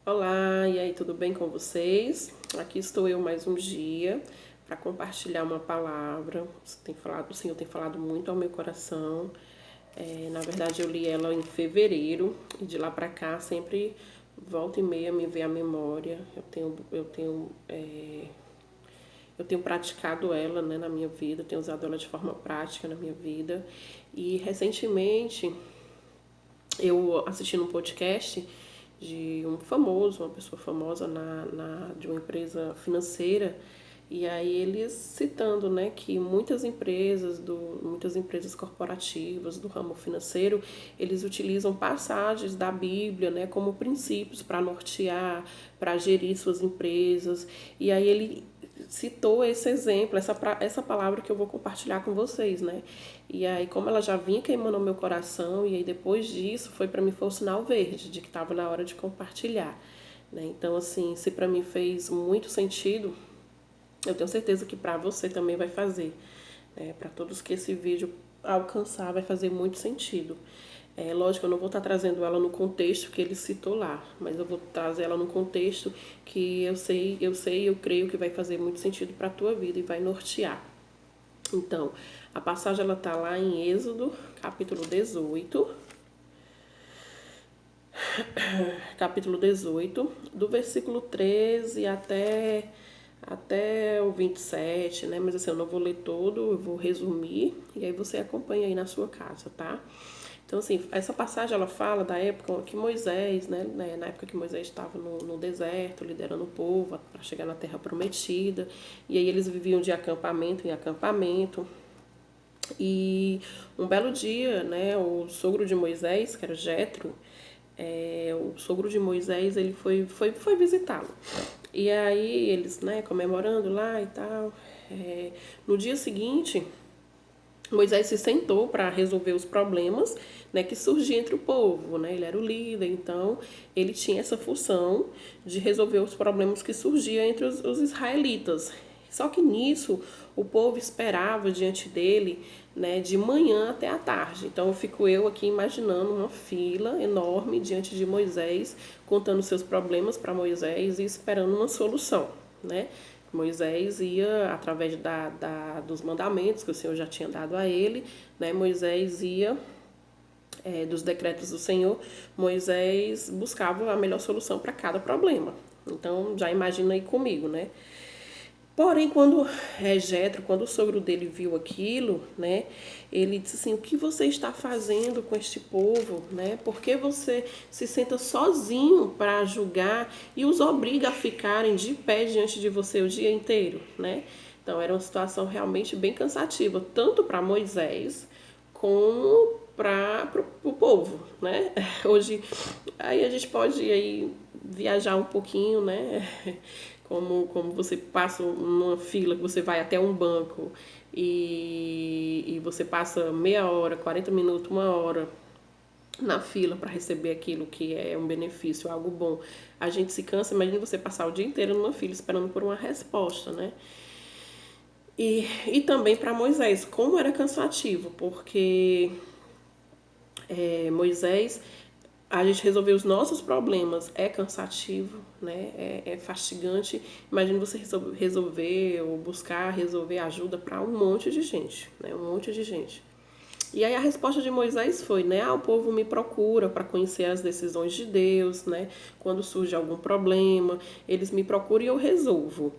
Olá, e aí, tudo bem com vocês? Aqui estou eu mais um dia para compartilhar uma palavra. O Senhor tem falado muito ao meu coração. Na verdade, eu li ela em fevereiro e de lá para cá sempre volta e meia me vem à memória. Eu tenho praticado ela, né, na minha vida, tenho usado ela de forma prática na minha vida. E recentemente eu assisti num podcast de uma pessoa famosa de uma empresa financeira, e aí eles citando, né, que muitas empresas corporativas do ramo financeiro, eles utilizam passagens da Bíblia, né, como princípios para nortear, para gerir suas empresas. E aí ele citou esse exemplo, essa palavra que eu vou compartilhar com vocês, né? E aí, como ela já vinha queimando o meu coração, e aí depois disso para mim foi o sinal verde de que estava na hora de compartilhar, né? Então, assim, se para mim fez muito sentido, eu tenho certeza que para você também vai fazer, né? Para todos que esse vídeo alcançar, vai fazer muito sentido. Lógico, eu não vou estar trazendo ela no contexto que ele citou lá, mas eu vou trazer ela no contexto que eu creio que vai fazer muito sentido para a tua vida e vai nortear. Então, a passagem ela tá lá em Êxodo, capítulo 18, do versículo 13 até o 27, né? Mas assim, eu não vou ler todo, eu vou resumir e aí você acompanha aí na sua casa, tá? Então, assim, essa passagem ela fala da época que Moisés, né? Na época que Moisés estava no deserto, liderando o povo para chegar na terra prometida, e aí eles viviam de acampamento em acampamento. E um belo dia, né, o sogro de Moisés, que era Jetro, o sogro de Moisés, ele foi visitá-lo. E aí eles, né, comemorando lá e tal. No dia seguinte, Moisés se sentou para resolver os problemas, né, que surgiam entre o povo, né? Ele era o líder, então ele tinha essa função de resolver os problemas que surgiam entre os israelitas. Só que nisso o povo esperava diante dele, né, de manhã até a tarde. Então fico eu aqui imaginando uma fila enorme diante de Moisés, contando seus problemas para Moisés e esperando uma solução, né? Moisés ia, através dos mandamentos que o Senhor já tinha dado a ele, né? Moisés ia, dos decretos do Senhor, Moisés buscava a melhor solução para cada problema. Então, já imagina aí comigo, né? Porém, quando o sogro dele viu aquilo, né, ele disse assim: o que você está fazendo com este povo, né? Por que você se senta sozinho para julgar e os obriga a ficarem de pé diante de você o dia inteiro, né? Então, era uma situação realmente bem cansativa, tanto para Moisés como para o povo, né? Hoje, aí a gente pode aí viajar um pouquinho, né? Como você passa numa fila, que você vai até um banco e você passa meia hora, 40 minutos, uma hora na fila para receber aquilo que é um benefício, algo bom. A gente se cansa, imagina você passar o dia inteiro numa fila esperando por uma resposta, né? E também para Moisés, como era cansativo, porque Moisés, a gente resolver os nossos problemas é cansativo, né? É fastigante. Imagina você resolver ou buscar resolver ajuda para um monte de gente, né? Um monte de gente. E aí a resposta de Moisés foi, né? O povo me procura para conhecer as decisões de Deus, né? Quando surge algum problema, eles me procuram e eu resolvo.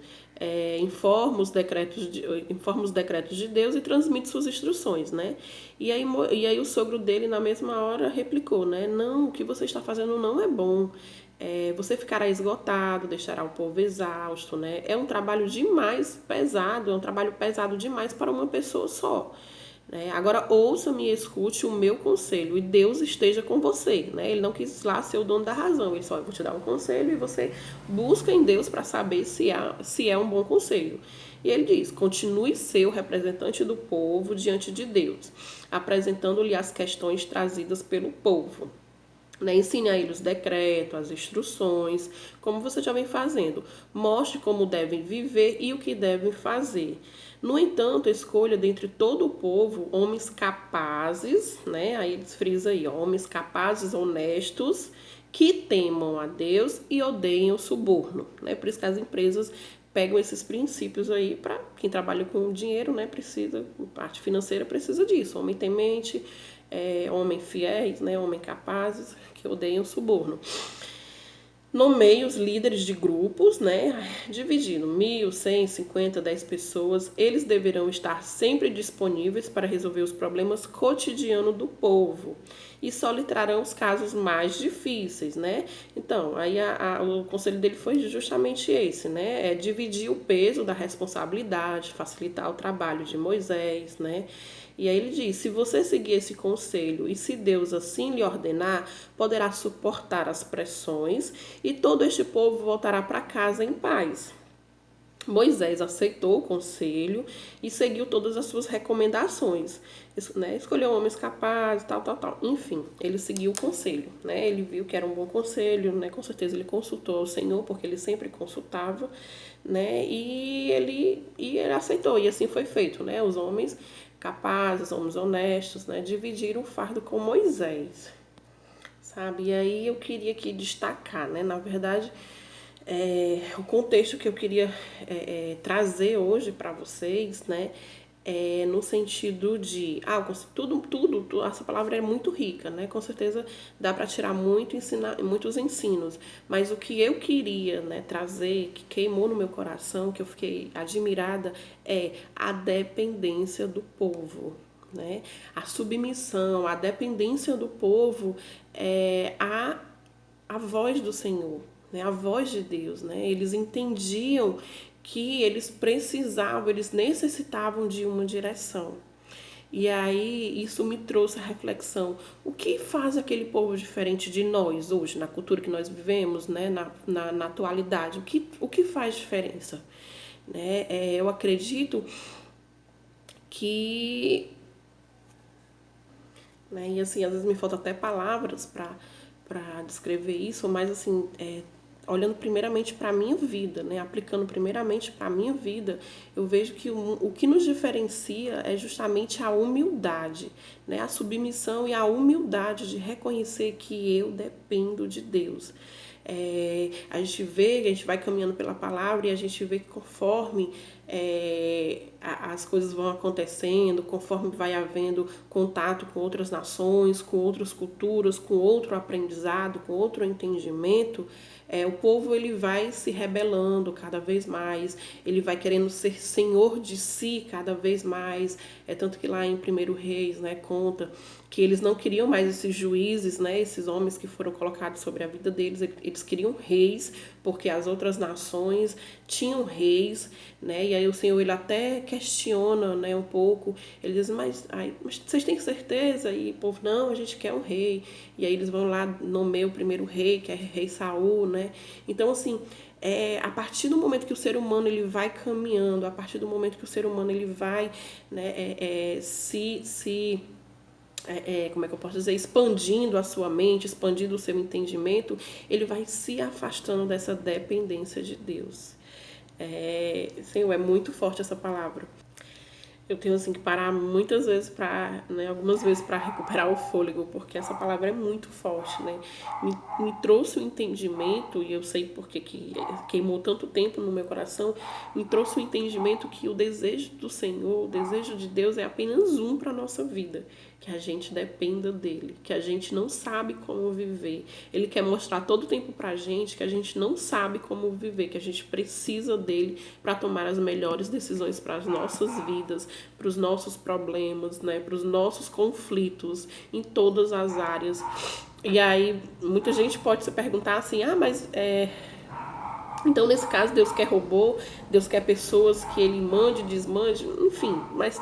Informo os decretos de Deus e transmito suas instruções, né? E aí o sogro dele, na mesma hora, replicou, né? Não, o que você está fazendo não é bom. Você ficará esgotado, deixará o povo exausto, né? É um trabalho demais pesado, é um trabalho pesado demais para uma pessoa só. Agora ouça-me e escute o meu conselho e Deus esteja com você, né? Ele não quis lá ser o dono da razão, ele só: eu vou te dar um conselho e você busca em Deus para saber se é um bom conselho. E ele diz: continue ser o representante do povo diante de Deus, apresentando-lhe as questões trazidas pelo povo. Ensine a eles os decretos, as instruções, como você já vem fazendo. Mostre como devem viver e o que devem fazer. No entanto, escolha dentre todo o povo homens capazes, né? Aí eles frisam aí, homens capazes, honestos, que temam a Deus e odeiem o suborno, né? Por isso que as empresas pegam esses princípios aí para quem trabalha com dinheiro, né? Precisa, parte financeira precisa disso. Homem temente, homem fiéis, né? Homem capazes, que odeiam o suborno. Nomeie os líderes de grupos, né? Dividindo 1.000, 100, 50, 10 pessoas. Eles deverão estar sempre disponíveis para resolver os problemas cotidianos do povo. E só lhe trarão os casos mais difíceis, né? Então, aí o conselho dele foi justamente esse, né? É dividir o peso da responsabilidade, facilitar o trabalho de Moisés, né? E aí ele diz, se você seguir esse conselho e se Deus assim lhe ordenar, poderá suportar as pressões e todo este povo voltará para casa em paz. Moisés aceitou o conselho e seguiu todas as suas recomendações, né? Escolheu homens capazes, tal. Enfim, ele seguiu o conselho, né? Ele viu que era um bom conselho, né? Com certeza ele consultou o Senhor, porque ele sempre consultava, né? E ele aceitou, e assim foi feito, né? Os homens capazes, homens honestos, né? Dividiram o fardo com Moisés, sabe? E aí eu queria aqui destacar, né? Na verdade, o contexto que eu queria trazer hoje para vocês, né? No sentido de, essa palavra é muito rica, né? Com certeza dá para tirar muitos ensinos, mas o que eu queria, né, trazer, que queimou no meu coração, que eu fiquei admirada, é a dependência do povo, né? A submissão, a dependência do povo a voz do Senhor, né? A voz de Deus, né? Eles entendiam que eles precisavam, eles necessitavam de uma direção. E aí isso me trouxe a reflexão, o que faz aquele povo diferente de nós hoje, na cultura que nós vivemos, né? na atualidade, o que faz diferença? Né? Eu acredito que, né? E assim, às vezes me faltam até palavras para descrever isso, mas assim, olhando primeiramente para a minha vida, né? Aplicando primeiramente para a minha vida, eu vejo que o que nos diferencia é justamente a humildade, né? A submissão e a humildade de reconhecer que eu dependo de Deus. A gente vai caminhando pela palavra e a gente vê que conforme as coisas vão acontecendo, conforme vai havendo contato com outras nações, com outras culturas, com outro aprendizado, com outro entendimento, o povo ele vai se rebelando cada vez mais, ele vai querendo ser senhor de si cada vez mais. Tanto que lá em 1 Reis, né, conta que eles não queriam mais esses juízes, né, esses homens que foram colocados sobre a vida deles, eles queriam reis, porque as outras nações tinham reis, né, e aí o Senhor ele até questiona, né, um pouco, ele diz, mas vocês têm certeza? E o povo, não, a gente quer um rei, e aí eles vão lá, nomeiam o primeiro rei, que é rei Saul, né, então assim, a partir do momento que o ser humano ele vai caminhando, a partir do momento que o ser humano ele vai, né, como é que eu posso dizer, expandindo a sua mente, expandindo o seu entendimento, ele vai se afastando dessa dependência de Deus. Senhor, é muito forte essa palavra. Eu tenho assim que parar muitas vezes algumas vezes para recuperar o fôlego, porque essa palavra é muito forte, né? Me trouxe o entendimento, e eu sei porque que queimou tanto tempo no meu coração, me trouxe o entendimento que o desejo do Senhor, o desejo de Deus é apenas um para a nossa vida, que a gente dependa dele, que a gente não sabe como viver. Ele quer mostrar todo o tempo pra gente que a gente não sabe como viver, que a gente precisa dele para tomar as melhores decisões para as nossas vidas, para os nossos problemas, né, para os nossos conflitos em todas as áreas. E aí muita gente pode se perguntar assim, mas então nesse caso Deus quer robô, Deus quer pessoas que ele mande, desmande, enfim, mas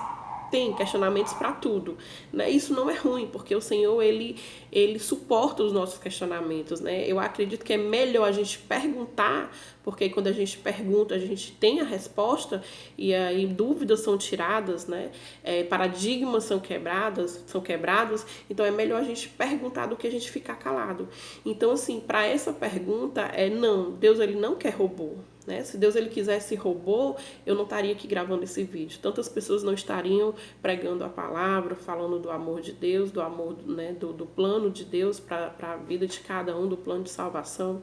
tem questionamentos para tudo, né? Isso não é ruim, porque o Senhor ele suporta os nossos questionamentos, né? Eu acredito que é melhor a gente perguntar, porque quando a gente pergunta, a gente tem a resposta e aí dúvidas são tiradas, né? Paradigmas são quebrados, então é melhor a gente perguntar do que a gente ficar calado. Então assim, para essa pergunta não, Deus ele não quer robô. né? Se Deus ele quisesse robô, eu não estaria aqui gravando esse vídeo. Tantas pessoas não estariam pregando a palavra, falando do amor de Deus, do amor, né, do plano de Deus para a vida de cada um, do plano de salvação.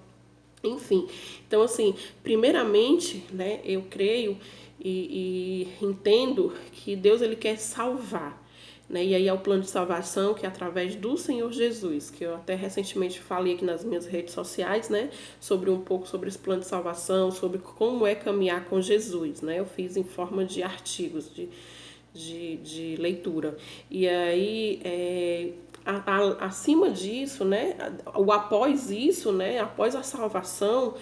Enfim, então assim, primeiramente, né, eu creio e entendo que Deus ele quer salvar, né? E aí é o plano de salvação que é através do Senhor Jesus, que eu até recentemente falei aqui nas minhas redes sociais, né, sobre um pouco sobre esse plano de salvação, sobre como é caminhar com Jesus, né? Eu fiz em forma de artigos, de leitura. E aí, acima disso, né, o após isso, né, após a salvação,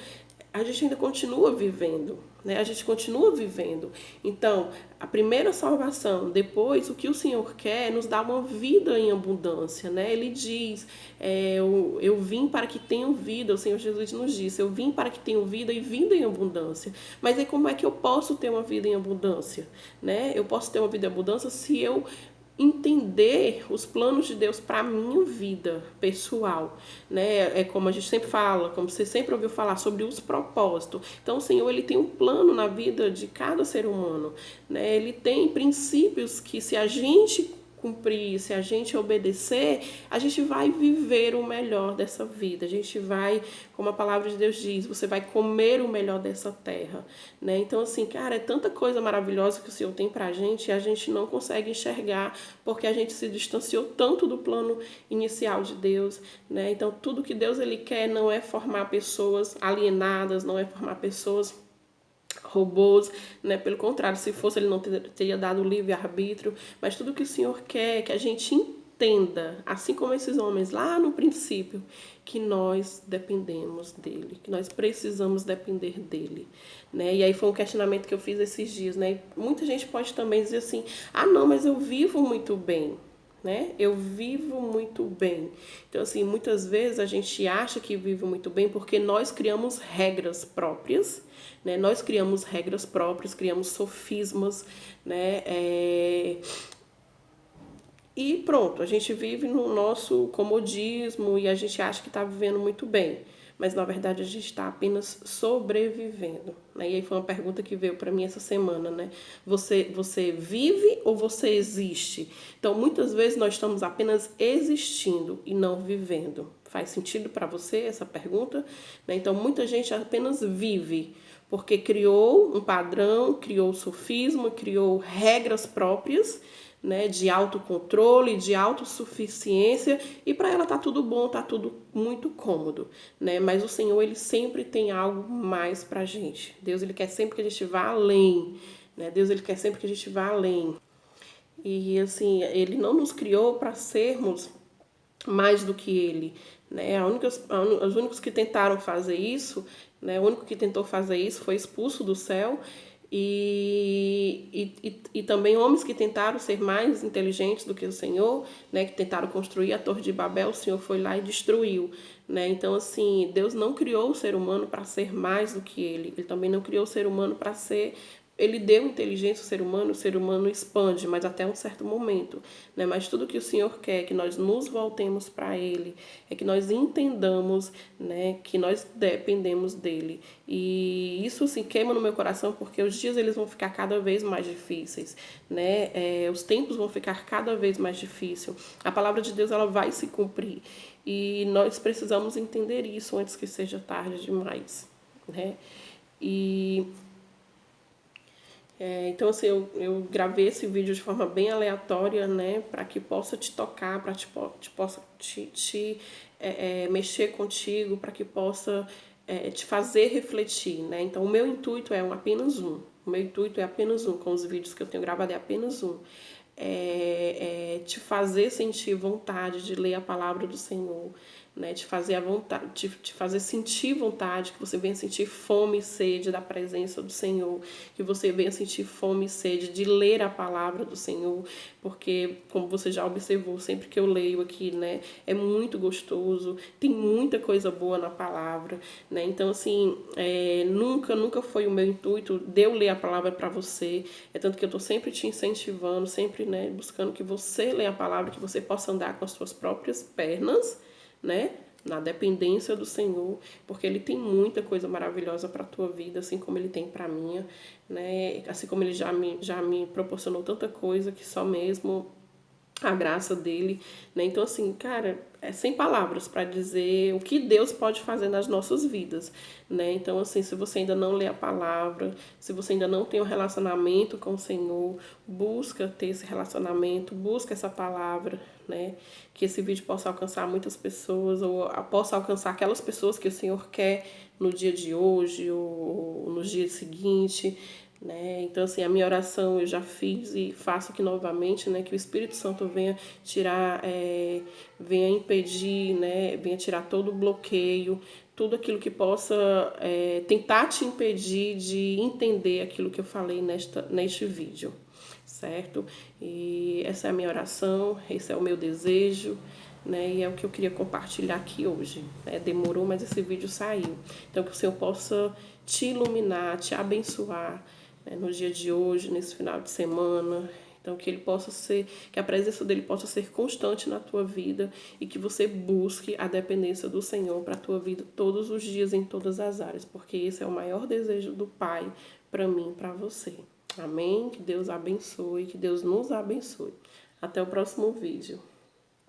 a gente ainda continua vivendo, né? A gente continua vivendo. Então, a primeira salvação, depois o que o Senhor quer é nos dar uma vida em abundância, né? Ele diz, eu vim para que tenham vida, o Senhor Jesus nos disse, eu vim para que tenham vida e vida em abundância. Mas aí como é que eu posso ter uma vida em abundância, né? Eu posso ter uma vida em abundância se eu entender os planos de Deus para a minha vida pessoal, né? É como a gente sempre fala, como você sempre ouviu falar sobre os propósitos. Então, o Senhor ele tem um plano na vida de cada ser humano, né? Ele tem princípios que se a gente cumprir, se a gente obedecer, a gente vai viver o melhor dessa vida. A gente vai, como a palavra de Deus diz, você vai comer o melhor dessa terra, né? Então assim, cara, é tanta coisa maravilhosa que o Senhor tem pra gente e a gente não consegue enxergar porque a gente se distanciou tanto do plano inicial de Deus, né? Então tudo que Deus ele quer não é formar pessoas alienadas, não é formar pessoas robôs, né? Pelo contrário, se fosse ele não teria dado livre-arbítrio, mas tudo que o Senhor quer é que a gente entenda, assim como esses homens lá no princípio, que nós dependemos dele, que nós precisamos depender dele, né? E aí foi um questionamento que eu fiz esses dias, né? Muita gente pode também dizer assim: "Ah, não, mas eu vivo muito bem". Né? Eu vivo muito bem. Então, assim, muitas vezes a gente acha que vive muito bem porque nós criamos regras próprias, né? Nós criamos regras próprias, criamos sofismas, né? E pronto, a gente vive no nosso comodismo e a gente acha que está vivendo muito bem. Mas na verdade a gente está apenas sobrevivendo, né? E aí foi uma pergunta que veio para mim essa semana, né? Você vive ou você existe? Então muitas vezes nós estamos apenas existindo e não vivendo. Faz sentido para você essa pergunta? Né? Então muita gente apenas vive porque criou um padrão, criou sofisma, criou regras próprias, né, de autocontrole, de autossuficiência, e para ela tá tudo bom, tá tudo muito cômodo, né? Mas o Senhor ele sempre tem algo mais pra gente. Deus ele quer sempre que a gente vá além, né? Deus ele quer sempre que a gente vá além. E assim, ele não nos criou para sermos mais do que ele, né? Os únicos que tentaram fazer isso, né? O único que tentou fazer isso foi expulso do céu e também homens que tentaram ser mais inteligentes do que o Senhor, né? Que tentaram construir a Torre de Babel, o Senhor foi lá e destruiu, né? Então assim, Deus não criou o ser humano para ser mais do que ele também não criou o ser humano para ser. Ele deu inteligência ao o ser humano expande, mas até um certo momento, né? Mas tudo que o Senhor quer é que nós nos voltemos para Ele, é que nós entendamos, né, que nós dependemos dele. E isso assim queima no meu coração porque os dias eles vão ficar cada vez mais difíceis, né? Os tempos vão ficar cada vez mais difíceis. A palavra de Deus ela vai se cumprir e nós precisamos entender isso antes que seja tarde demais, né? E então, assim, eu gravei esse vídeo de forma bem aleatória, né? Para que possa te tocar, para te possa mexer contigo, para que possa te fazer refletir, né? Então, o meu intuito é apenas um. O meu intuito é apenas um. Com os vídeos que eu tenho gravado é apenas um. Te fazer sentir vontade de ler a palavra do Senhor, né? Te fazer a vontade, te fazer sentir vontade, que você venha sentir fome e sede da presença do Senhor, que você venha sentir fome e sede de ler a palavra do Senhor, porque como você já observou, sempre que eu leio aqui, né, é muito gostoso, tem muita coisa boa na palavra, né? Então assim, nunca foi o meu intuito de eu ler a palavra para você, tanto que eu tô sempre te incentivando, sempre, né, buscando que você leia a palavra, que você possa andar com as suas próprias pernas, né? na dependência do Senhor, porque Ele tem muita coisa maravilhosa para a tua vida, assim como Ele tem para a minha, né? Assim como Ele já me proporcionou tanta coisa que só mesmo a graça dele, né? Então, assim, cara, é sem palavras para dizer o que Deus pode fazer nas nossas vidas, né? Então, assim, se você ainda não lê a palavra, se você ainda não tem um relacionamento com o Senhor, busca ter esse relacionamento, busca essa palavra, né? Que esse vídeo possa alcançar muitas pessoas, ou possa alcançar aquelas pessoas que o Senhor quer no dia de hoje, ou no dia seguinte, né? Então, assim, a minha oração eu já fiz e faço aqui novamente, né? Que o Espírito Santo venha tirar, venha impedir, né? Venha tirar todo o bloqueio, tudo aquilo que possa tentar te impedir de entender aquilo que eu falei neste vídeo, certo? E essa é a minha oração, esse é o meu desejo, né? E é o que eu queria compartilhar aqui hoje, né? Demorou, mas esse vídeo saiu. Então, que o Senhor possa te iluminar, te abençoar, né? No dia de hoje, nesse final de semana. Então, que ele possa ser, que a presença dele possa ser constante na tua vida e que você busque a dependência do Senhor para a tua vida todos os dias, em todas as áreas, porque esse é o maior desejo do Pai para mim, para você. Amém? Que Deus abençoe, que Deus nos abençoe. Até o próximo vídeo.